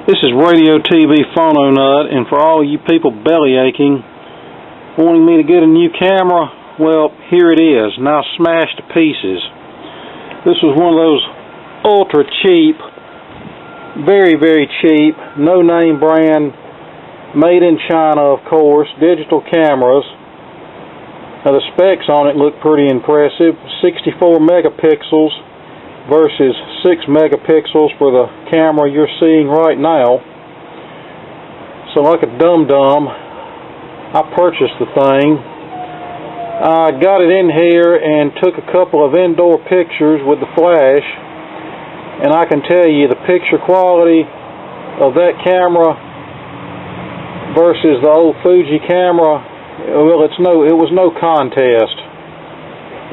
This is Radio TV Phono Nut, and for all you people belly aching, wanting me to get a new camera, well, here it is, now smashed to pieces. This was one of those ultra cheap, very, very cheap, no name brand, made in China, of course, digital cameras. Now the specs on it look pretty impressive. 64 megapixels versus 6 megapixels for the camera you're seeing right now. So like a dum-dum, I purchased the thing. I got it in here and took a couple of indoor pictures with the flash, and I can tell you the picture quality of that camera versus the old Fuji camera, well, it was no contest,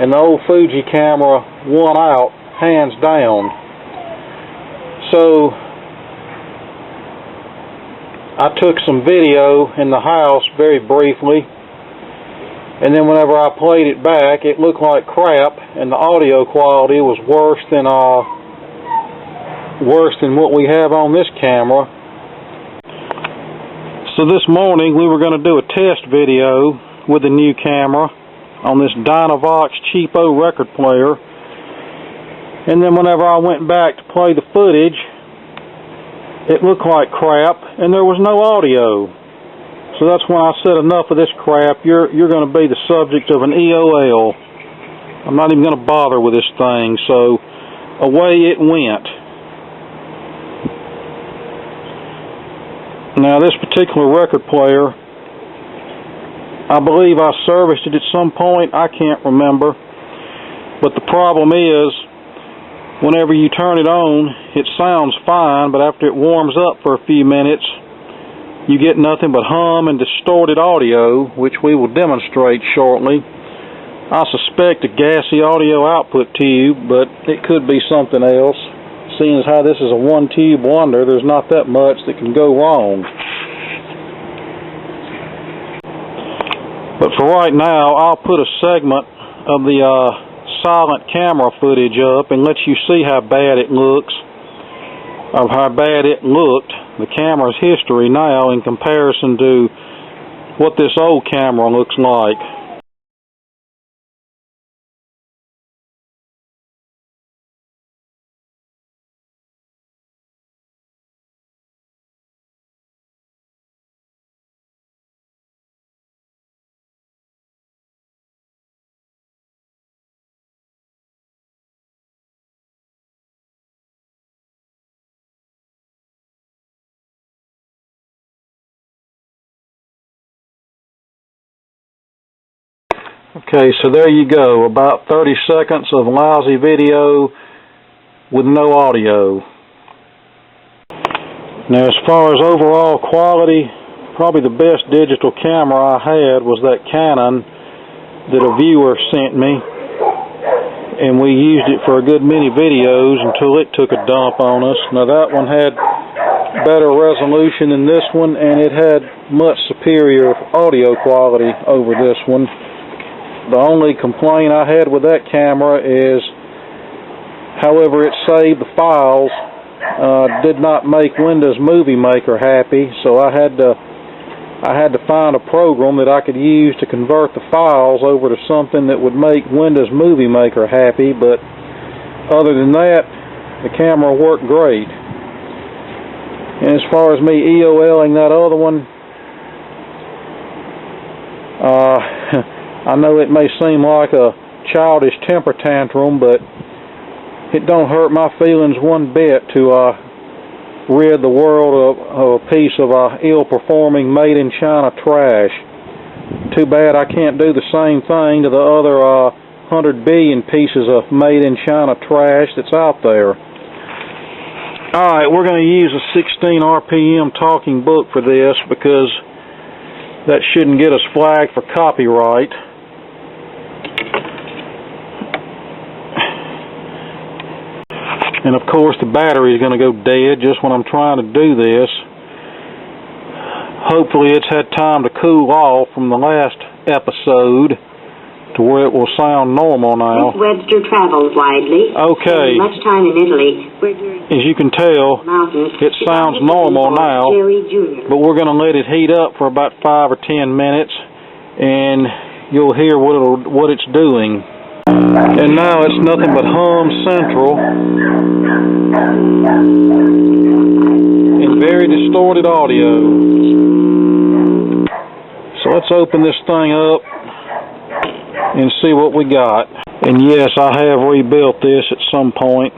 and the old Fuji camera won out hands down. So I took some video in the house very briefly, and then whenever I played it back, it looked like crap, and the audio quality was worse than what we have on this camera. So this morning we were going to do a test video with the new camera on this Dynavox cheapo record player. And then whenever I went back to play the footage, it looked like crap, and there was no audio. So that's when I said, enough of this crap, you're going to be the subject of an EOL. I'm not even going to bother with this thing, so away it went. Now this particular record player, I believe I serviced it at some point, I can't remember. But the problem is, whenever you turn it on, it sounds fine, but after it warms up for a few minutes, you get nothing but hum and distorted audio, which we will demonstrate shortly. I suspect a gassy audio output tube, but it could be something else. Seeing as how this is a one-tube wonder, there's not that much that can go wrong. But for right now, I'll put a segment of the silent camera footage up and let you see how bad it looks, or how bad it looked, the camera's history now in comparison to what this old camera looks like. Okay, so there you go, about 30 seconds of lousy video with no audio. Now as far as overall quality, probably the best digital camera I had was that Canon that a viewer sent me, and we used it for a good many videos until it took a dump on us. Now that one had better resolution than this one, and it had much superior audio quality over this one. The only complaint I had with that camera is, however it saved the files, did not make Windows Movie Maker happy, so I had to find a program that I could use to convert the files over to something that would make Windows Movie Maker happy, but other than that, the camera worked great. And as far as me EOLing that other one, I know it may seem like a childish temper tantrum, but it don't hurt my feelings one bit to rid the world of a piece of ill-performing made-in-China trash. Too bad I can't do the same thing to the other 100 billion pieces of made-in-China trash that's out there. Alright, we're going to use a 16 RPM talking book for this because that shouldn't get us flagged for copyright. And of course the battery is going to go dead just when I'm trying to do this. Hopefully it's had time to cool off from the last episode. to where it will sound normal now. Miss Webster travels widely. Okay. Much time in Italy. As you can tell, it sounds normal now, but we're going to let it heat up for about 5 or 10 minutes, and you'll hear what it's doing. And now it's nothing but hum central and very distorted audio. So let's open this thing up and see what we got. And yes, I have rebuilt this at some point.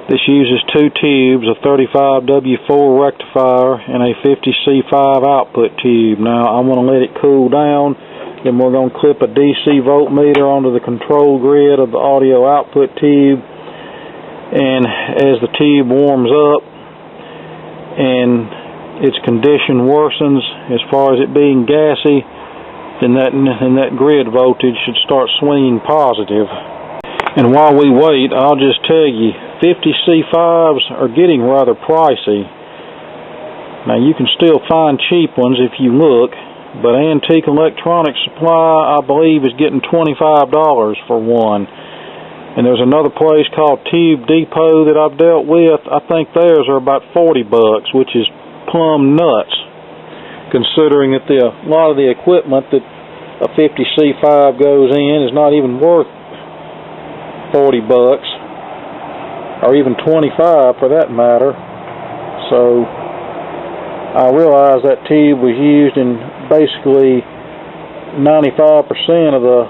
This uses 2 tubes, a 35W4 rectifier and a 50C5 output tube. Now I'm going to let it cool down, then we're going to clip a DC voltmeter onto the control grid of the audio output tube, and as the tube warms up and its condition worsens as far as it being gassy, then that grid voltage should start swinging positive. And while we wait, I'll just tell you, 50C5s are getting rather pricey. Now you can still find cheap ones if you look, but Antique Electronics Supply, I believe, is getting $25 for one. And there's another place called Tube Depot that I've dealt with. I think theirs are about $40, which is plumb nuts, considering that a lot of the equipment that a 50C5 goes in is not even worth $40, or even $25 for that matter. So I realized that tube was used in basically 95% of the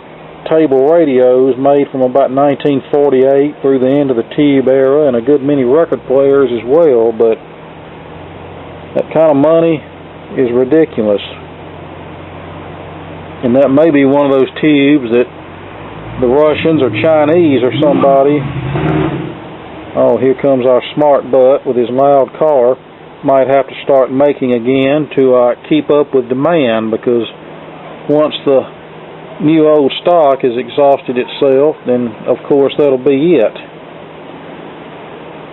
table radios made from about 1948 through the end of the tube era, and a good many record players as well, but that kind of money is ridiculous. And that may be one of those tubes that the Russians or Chinese or somebody, oh, here comes our smart butt with his loud car, might have to start making again to keep up with demand, because once the new old stock has exhausted itself, then of course that'll be it.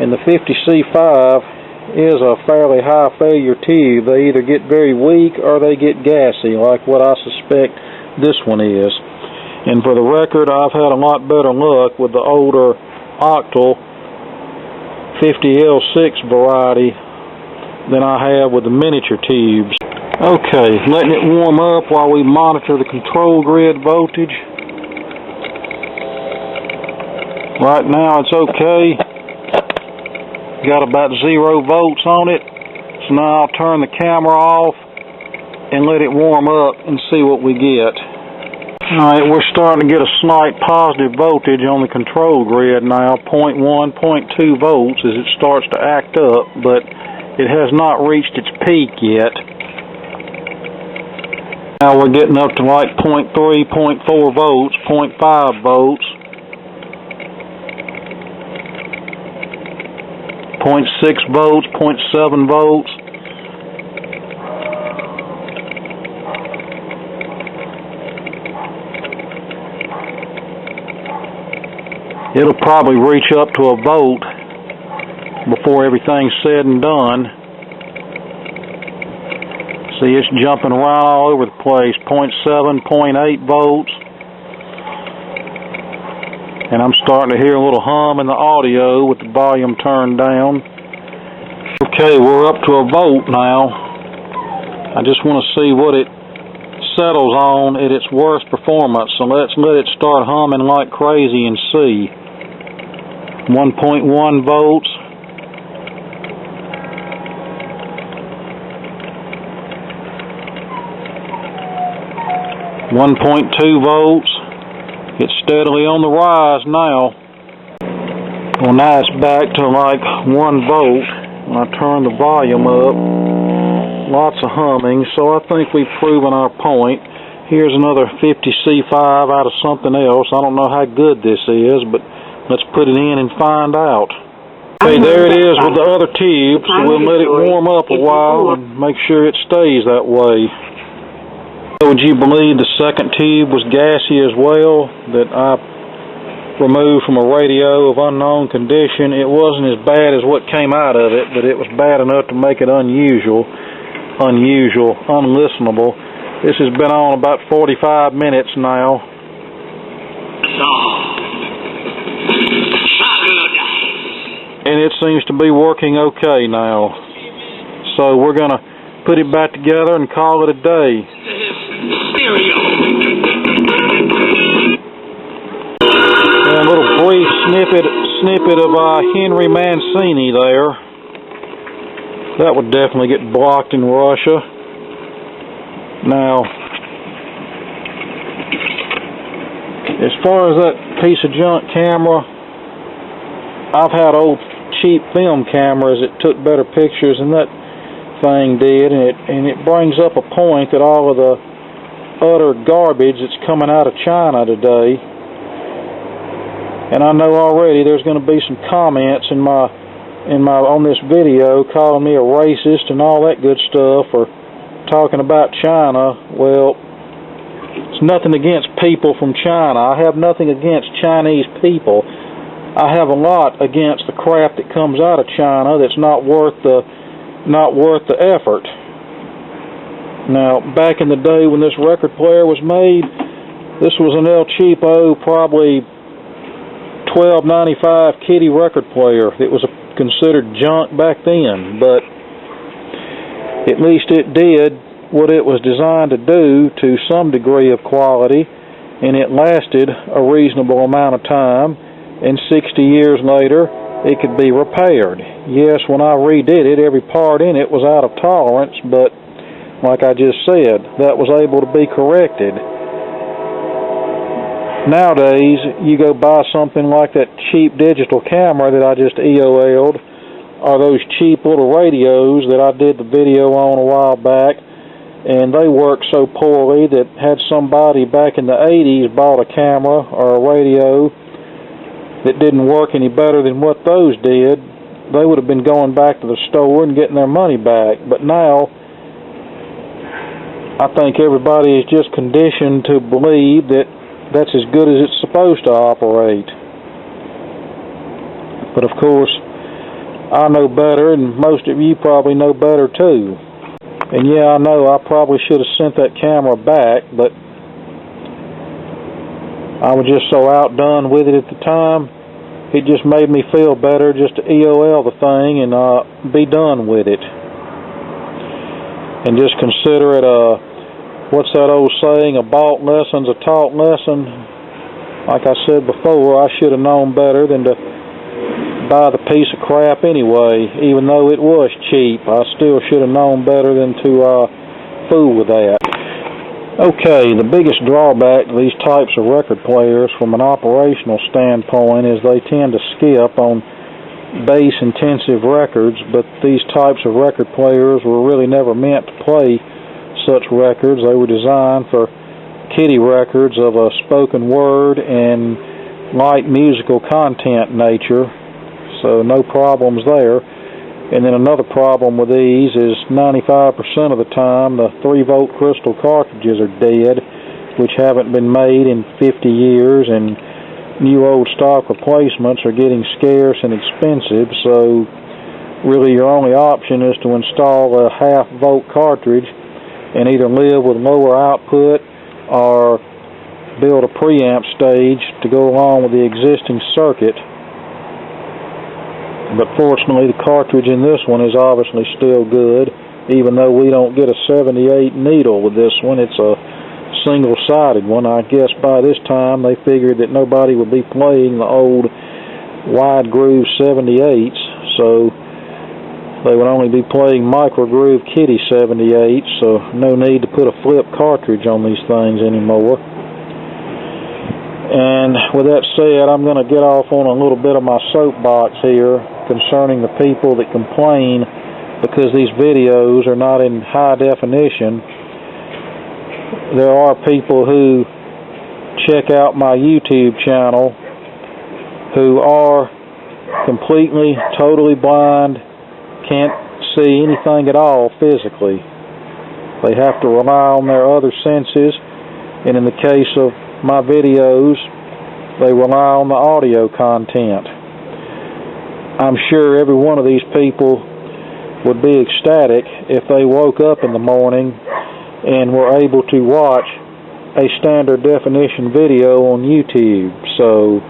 And the 50C5 is a fairly high failure tube. They either get very weak or they get gassy, like what I suspect this one is. And for the record, I've had a lot better luck with the older octal 50L6 variety than I have with the miniature tubes. Okay, letting it warm up while we monitor the control grid voltage. Right now it's okay. Got about 0 volts on it. So now I'll turn the camera off and let it warm up and see what we get. Alright, we're starting to get a slight positive voltage on the control grid now, 0.1, 0.2 volts as it starts to act up, but it has not reached its peak yet. Now we're getting up to like 0.3, 0.4 volts, 0.5 volts, 0.6 volts, 0.7 volts. It'll probably reach up to a volt before everything's said and done. See, it's jumping around all over the place. 0.7, 0.8 volts. And I'm starting to hear a little hum in the audio with the volume turned down. Okay, we're up to a volt now. I just want to see what it settles on at its worst performance. So let's let it start humming like crazy and see. 1.1 volts. 1.2 volts. It's steadily on the rise now. Well, now it's back to like 1 volt when I turn the volume up. Lots of humming, so I think we've proven our point. Here's another 50C5 out of something else. I don't know how good this is, but let's put it in and find out. Okay, there it is with the other tube, so we'll let it warm up a while and make sure it stays that way. Would you believe the second tube was gassy as well, that I removed from a radio of unknown condition? It wasn't as bad as what came out of it, but it was bad enough to make it unusual, unlistenable. This has been on about 45 minutes now. and it seems to be working okay now. So we're going to put it back together and call it a day. And a little brief snippet of Henry Mancini there. That would definitely get blocked in Russia. Now, as far as that piece of junk camera, I've had old cheap film cameras that took better pictures than that thing did, and it brings up a point that all of the utter garbage that's coming out of China today, and I know already there's going to be some comments on this video calling me a racist and all that good stuff for talking about China. Well, it's nothing against people from China. I have nothing against Chinese people. I have a lot against the crap that comes out of China that's not worth the effort. Now, back in the day when this record player was made, this was an El Cheapo, probably $12.95 kiddie record player. It was considered junk back then, but at least it did what it was designed to do to some degree of quality, and it lasted a reasonable amount of time, and 60 years later it could be repaired. Yes, when I redid it, every part in it was out of tolerance, but like I just said, that was able to be corrected. Nowadays, you go buy something like that cheap digital camera that I just EOL'd, or those cheap little radios that I did the video on a while back, and they work so poorly that had somebody back in the 80s bought a camera or a radio that didn't work any better than what those did, they would have been going back to the store and getting their money back. But now, I think everybody is just conditioned to believe that that's as good as it's supposed to operate. But of course, I know better, and most of you probably know better too. And yeah, I know I probably should have sent that camera back, but I was just so outdone with it at the time, it just made me feel better just to EOL the thing and be done with it. And just consider it what's that old saying, a bought lesson's a taught lesson. Like I said before, I should have known better than to buy the piece of crap anyway. Even though it was cheap, I still should have known better than to fool with that. Okay, the biggest drawback to these types of record players from an operational standpoint is they tend to skip on bass-intensive records, but these types of record players were really never meant to play such records. They were designed for kiddie records of a spoken word and light musical content nature, so no problems there. And then another problem with these is 95% of the time the 3-volt crystal cartridges are dead, which haven't been made in 50 years, and new old stock replacements are getting scarce and expensive, so really your only option is to install a half-volt cartridge and either live with lower output or build a preamp stage to go along with the existing circuit. But fortunately, the cartridge in this one is obviously still good, even though we don't get a 78 needle with this one. It's a single-sided one. I guess by this time they figured that nobody would be playing the old wide groove 78s, so they would only be playing micro groove kiddie 78s, so no need to put a flip cartridge on these things anymore. And with that said, I'm going to get off on a little bit of my soapbox here concerning the people that complain because these videos are not in high definition. There are people who check out my YouTube channel who are completely, totally blind, can't see anything at all physically. They have to rely on their other senses, and in the case of my videos, they rely on the audio content. I'm sure every one of these people would be ecstatic if they woke up in the morning and were able to watch a standard definition video on YouTube. So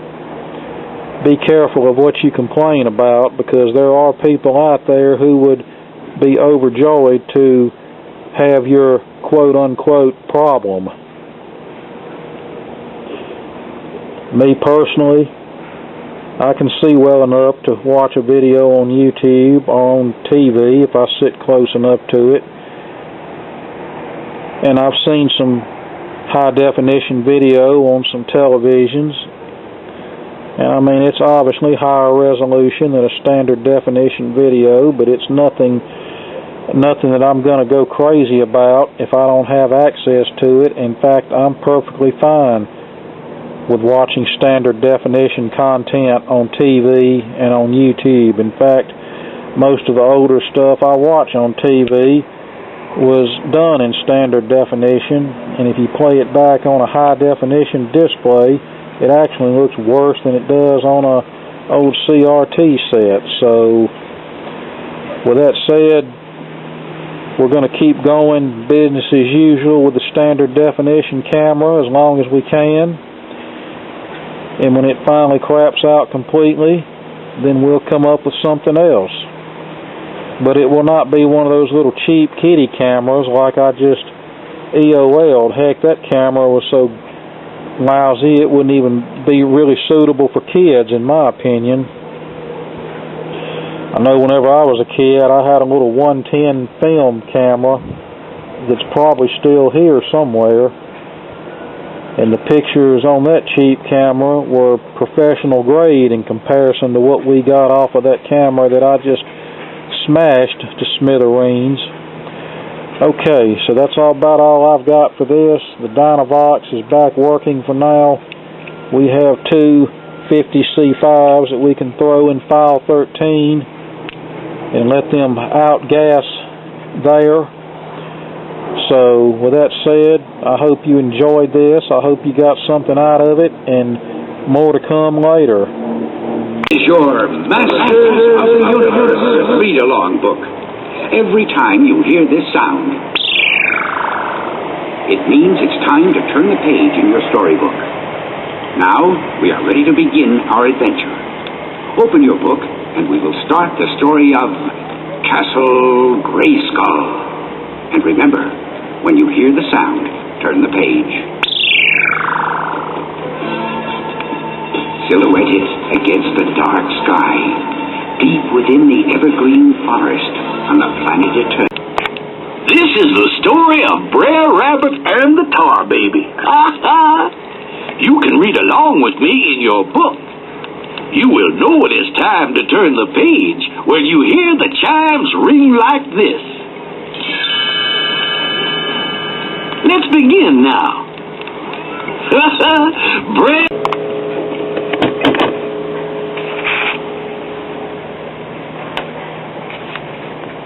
be careful of what you complain about, because there are people out there who would be overjoyed to have your quote-unquote problem. Me personally, I can see well enough to watch a video on YouTube or on TV if I sit close enough to it. And I've seen some high-definition video on some televisions. And I mean, it's obviously higher resolution than a standard definition video, but it's nothing that I'm going to go crazy about if I don't have access to it. In fact, I'm perfectly fine with watching standard definition content on TV and on YouTube. In fact, most of the older stuff I watch on TV was done in standard definition, and if you play it back on a high definition display, it actually looks worse than it does on a old CRT set. So, with that said, we're going to keep going business as usual with the standard definition camera as long as we can. And when it finally craps out completely, then we'll come up with something else. But it will not be one of those little cheap kiddie cameras like I just EOL'd. Heck, that camera was so lousy it wouldn't even be really suitable for kids, in my opinion. I know whenever I was a kid, I had a little 110 film camera that's probably still here somewhere. And the pictures on that cheap camera were professional grade in comparison to what we got off of that camera that I just smashed to smithereens. Okay, so that's about all I've got for this. The Dynavox is back working for now. We have two 50C5s that we can throw in file 13 and let them outgas there. So, with that said, I hope you enjoyed this. I hope you got something out of it, and more to come later. Is your Masters of the Universe read-along book. Every time you hear this sound, it means it's time to turn the page in your storybook. Now, we are ready to begin our adventure. Open your book, and we will start the story of Castle Grayskull. And remember, when you hear the sound, turn the page. Silhouetted against the dark sky, deep within the evergreen forest on the planet Eternia. This is the story of Brer Rabbit and the Tar Baby. You can read along with me in your book. You will know it is time to turn the page when you hear the chimes ring like this. Let's begin now. Brer